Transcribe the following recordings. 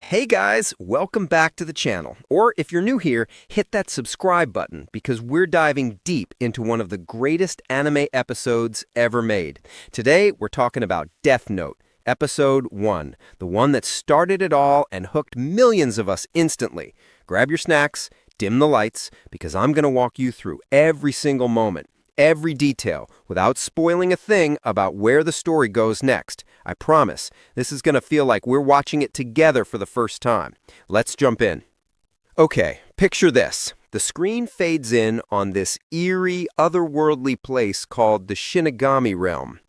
Hey guys, welcome back to the channel. Or if you're new here, hit that subscribe button because we're diving deep into one of the greatest anime episodes ever made. Today, we're talking about Death Note, Episode 1, the one that started it all and hooked millions of us instantly. Grab your snacks, dim the lights, because I'm going to walk you through every single moment, every detail, without spoiling a thing about where the story goes next. I promise, this is going to feel like we're watching it together for the first time. Let's jump in. Okay, picture this. The screen fades in on this eerie, otherworldly place called the Shinigami Realm.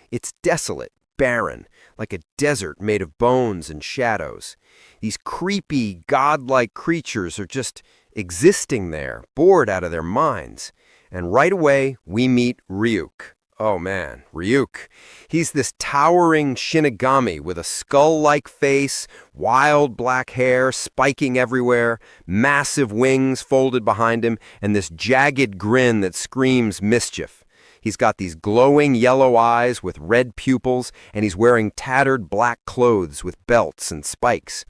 It's desolate, barren, like a desert made of bones and shadows. These creepy, godlike creatures are just existing there, bored out of their minds. And right away, we meet Ryuk. Oh man, Ryuk. He's this towering Shinigami with a skull-like face, wild black hair spiking everywhere, massive wings folded behind him, and this jagged grin that screams mischief. He's got these glowing yellow eyes with red pupils, and he's wearing tattered black clothes with belts and spikes.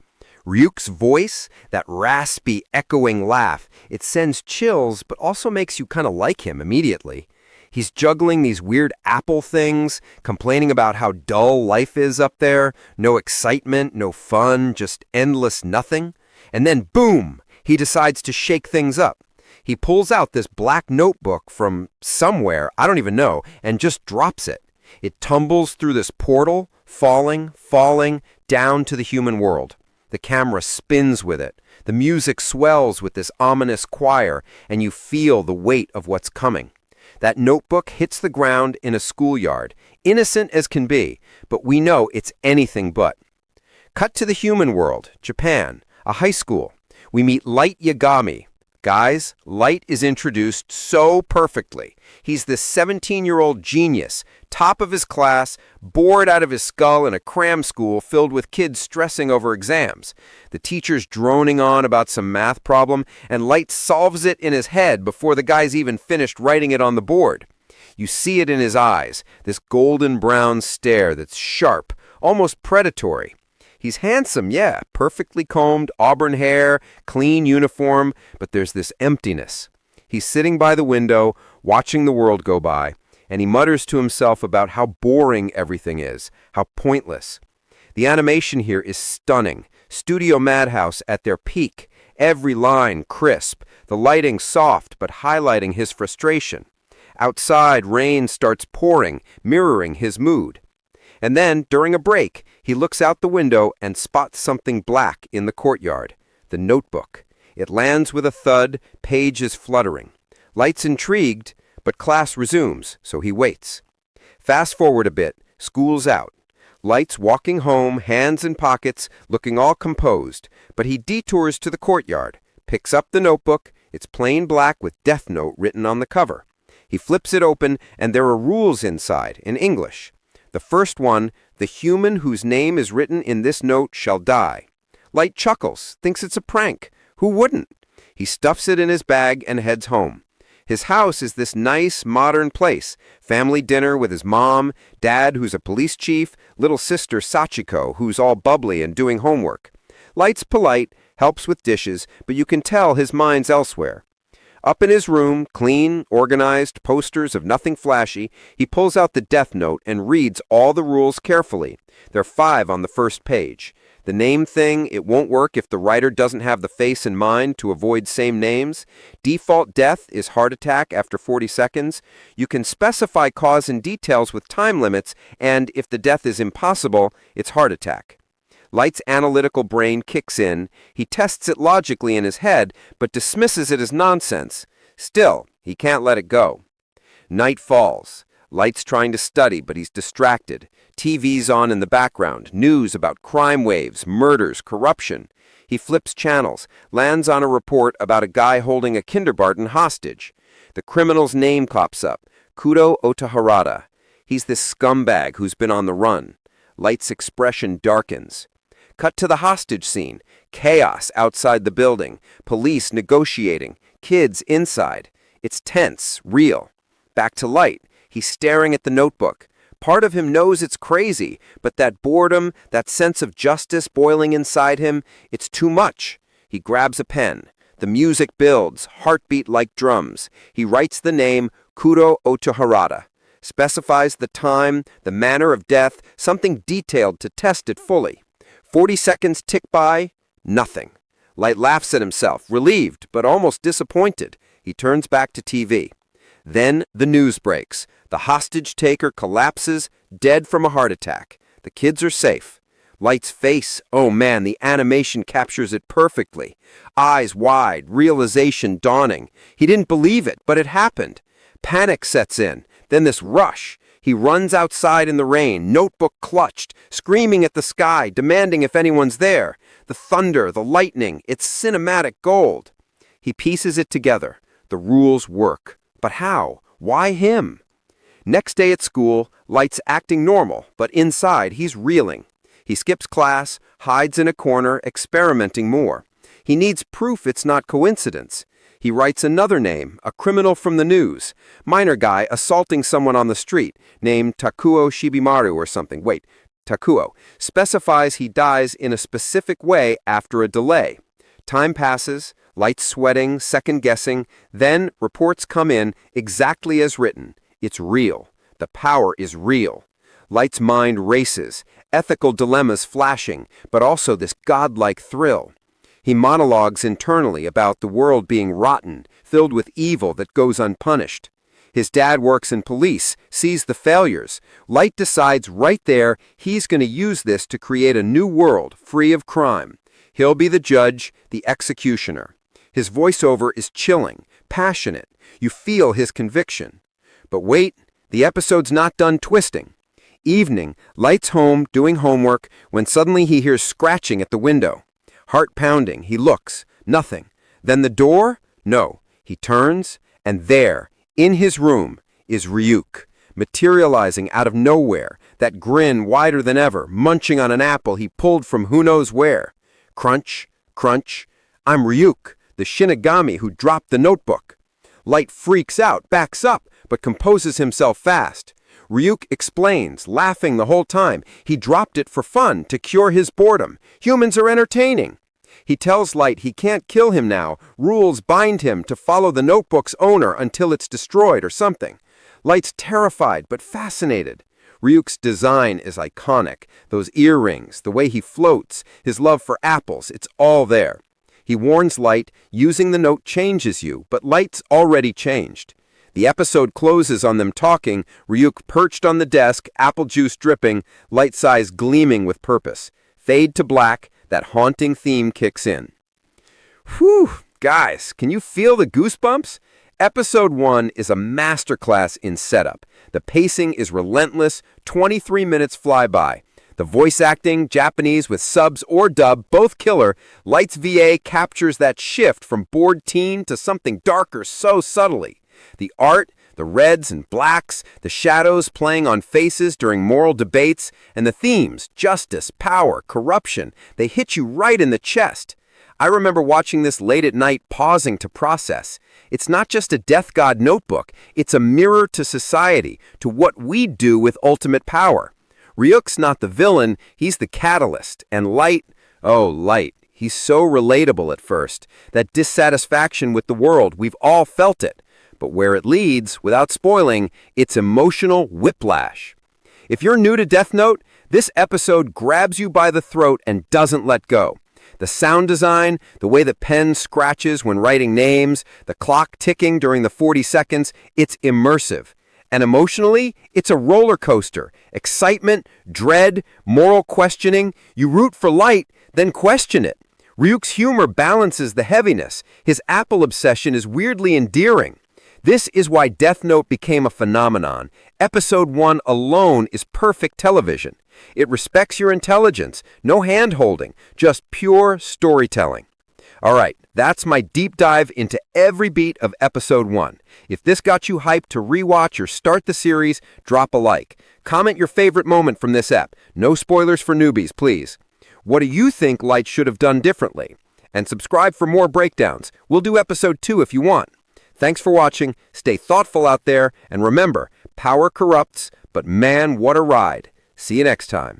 Ryuk's voice, that raspy, echoing laugh, it sends chills but also makes you kind of like him immediately. He's juggling these weird apple things, complaining about how dull life is up there, no excitement, no fun, just endless nothing. And then, boom, he decides to shake things up. He pulls out this black notebook from somewhere, I don't even know, and just drops it. It tumbles through this portal, falling, down to the human world. The camera spins with it. The music swells with this ominous choir, and you feel the weight of what's coming. That notebook hits the ground in a schoolyard, innocent as can be, but we know it's anything but. Cut to the human world, Japan, a high school. We meet Light Yagami. Guys, Light is introduced so perfectly. He's this 17-year-old genius, top of his class, bored out of his skull in a cram school filled with kids stressing over exams. The teacher's droning on about some math problem, and Light solves it in his head before the guy's even finished writing it on the board. You see it in his eyes, this golden brown stare that's sharp, almost predatory. He's handsome, yeah, perfectly combed, auburn hair, clean uniform, but there's this emptiness. He's sitting by the window, watching the world go by, and he mutters to himself about how boring everything is, how pointless. The animation here is stunning. Studio Madhouse at their peak. Every line crisp, the lighting soft but highlighting his frustration. Outside, rain starts pouring, mirroring his mood. And then, during a break, he looks out the window and spots something black in the courtyard, the notebook. It lands with a thud, pages fluttering. Light's intrigued, but class resumes, so he waits. Fast forward a bit, school's out. Light's walking home, hands in pockets, looking all composed, but he detours to the courtyard, picks up the notebook, it's plain black with Death Note written on the cover. He flips it open, and there are rules inside, in English. The first one, the human whose name is written in this note shall die. Light chuckles, thinks it's a prank. Who wouldn't? He stuffs it in his bag and heads home. His house is this nice, modern place. Family dinner with his mom, dad who's a police chief, little sister Sachiko who's all bubbly and doing homework. Light's polite, helps with dishes, but you can tell his mind's elsewhere. Up in his room, clean, organized, posters of nothing flashy, he pulls out the Death Note and reads all the rules carefully. There are 5 on the first page. The name thing, it won't work if the writer doesn't have the face in mind to avoid same names. Default death is heart attack after 40 seconds. You can specify cause and details with time limits, and if the death is impossible, it's heart attack. Light's analytical brain kicks in. He tests it logically in his head, but dismisses it as nonsense. Still, he can't let it go. Night falls. Light's trying to study, but he's distracted. TV's on in the background, news about crime waves, murders, corruption. He flips channels, lands on a report about a guy holding a kindergarten hostage. The criminal's name pops up, Kudo Otoharada. He's this scumbag who's been on the run. Light's expression darkens. Cut to the hostage scene. Chaos outside the building. Police negotiating. Kids inside. It's tense, real. Back to Light. He's staring at the notebook. Part of him knows it's crazy, but that boredom, that sense of justice boiling inside him, it's too much. He grabs a pen. The music builds, heartbeat like drums. He writes the name Kuro Otoharada, specifies the time, the manner of death, something detailed to test it fully. 40 seconds tick by, nothing. Light laughs at himself, relieved but almost disappointed. He turns back to TV. Then the news breaks. The hostage taker collapses, dead from a heart attack. The kids are safe. Light's face, oh man, the animation captures it perfectly. Eyes wide, realization dawning. He didn't believe it, but it happened. Panic sets in, then this rush. He runs outside in the rain, notebook clutched, screaming at the sky, demanding if anyone's there. The thunder, the lightning, it's cinematic gold. He pieces it together. The rules work. But how? Why him? Next day at school, Light's acting normal, but inside he's reeling. He skips class, hides in a corner, experimenting more. He needs proof it's not coincidence. He writes another name, a criminal from the news. Minor guy assaulting someone on the street, named Takuo Shibimaru or something. Wait, Takuo. Specifies he dies in a specific way after a delay. Time passes, Light's sweating, second-guessing. Then reports come in exactly as written. It's real. The power is real. Light's mind races, ethical dilemmas flashing, but also this godlike thrill. He monologues internally about the world being rotten, filled with evil that goes unpunished. His dad works in police, sees the failures. Light decides right there he's going to use this to create a new world free of crime. He'll be the judge, the executioner. His voiceover is chilling, passionate. You feel his conviction. But wait, the episode's not done twisting. Evening, Light's home doing homework when suddenly he hears scratching at the window. Heart pounding, he looks. Nothing. Then the door? No. He turns, and there, in his room, is Ryuk, materializing out of nowhere, that grin wider than ever, munching on an apple he pulled from who knows where. Crunch, crunch. I'm Ryuk, the Shinigami who dropped the notebook. Light freaks out, backs up, but composes himself fast. Ryuk explains, laughing the whole time. He dropped it for fun, to cure his boredom. Humans are entertaining. He tells Light he can't kill him now. Rules bind him to follow the notebook's owner until it's destroyed or something. Light's terrified but fascinated. Ryuk's design is iconic. Those earrings, the way he floats, his love for apples, it's all there. He warns Light, using the note changes you, but Light's already changed. The episode closes on them talking, Ryuk perched on the desk, apple juice dripping, Light's eyes gleaming with purpose. Fade to black, that haunting theme kicks in. Whew, guys, can you feel the goosebumps? Episode 1 is a masterclass in setup. The pacing is relentless, 23 minutes fly by. The voice acting, Japanese with subs or dub, both killer. Light's VA captures that shift from bored teen to something darker so subtly. The art, the reds and blacks, the shadows playing on faces during moral debates, and the themes, justice, power, corruption, they hit you right in the chest. I remember watching this late at night, pausing to process. It's not just a Death God notebook, it's a mirror to society, to what we do with ultimate power. Ryuk's not the villain, he's the catalyst, and Light, oh, Light, he's so relatable at first. That dissatisfaction with the world, we've all felt it. But where it leads, without spoiling, it's emotional whiplash. If you're new to Death Note, this episode grabs you by the throat and doesn't let go. The sound design, the way the pen scratches when writing names, the clock ticking during the 40 seconds, it's immersive. And emotionally, it's a roller coaster. Excitement, dread, moral questioning. You root for Light, then question it. Ryuk's humor balances the heaviness. His apple obsession is weirdly endearing. This is why Death Note became a phenomenon. Episode 1 alone is perfect television. It respects your intelligence, no hand-holding, just pure storytelling. All right, that's my deep dive into every beat of Episode 1. If this got you hyped to rewatch or start the series, drop a like. Comment your favorite moment from this ep. No spoilers for newbies, please. What do you think Light should have done differently? And subscribe for more breakdowns. We'll do Episode 2 if you want. Thanks for watching, stay thoughtful out there, and remember, power corrupts, But man, what a ride. See you next time.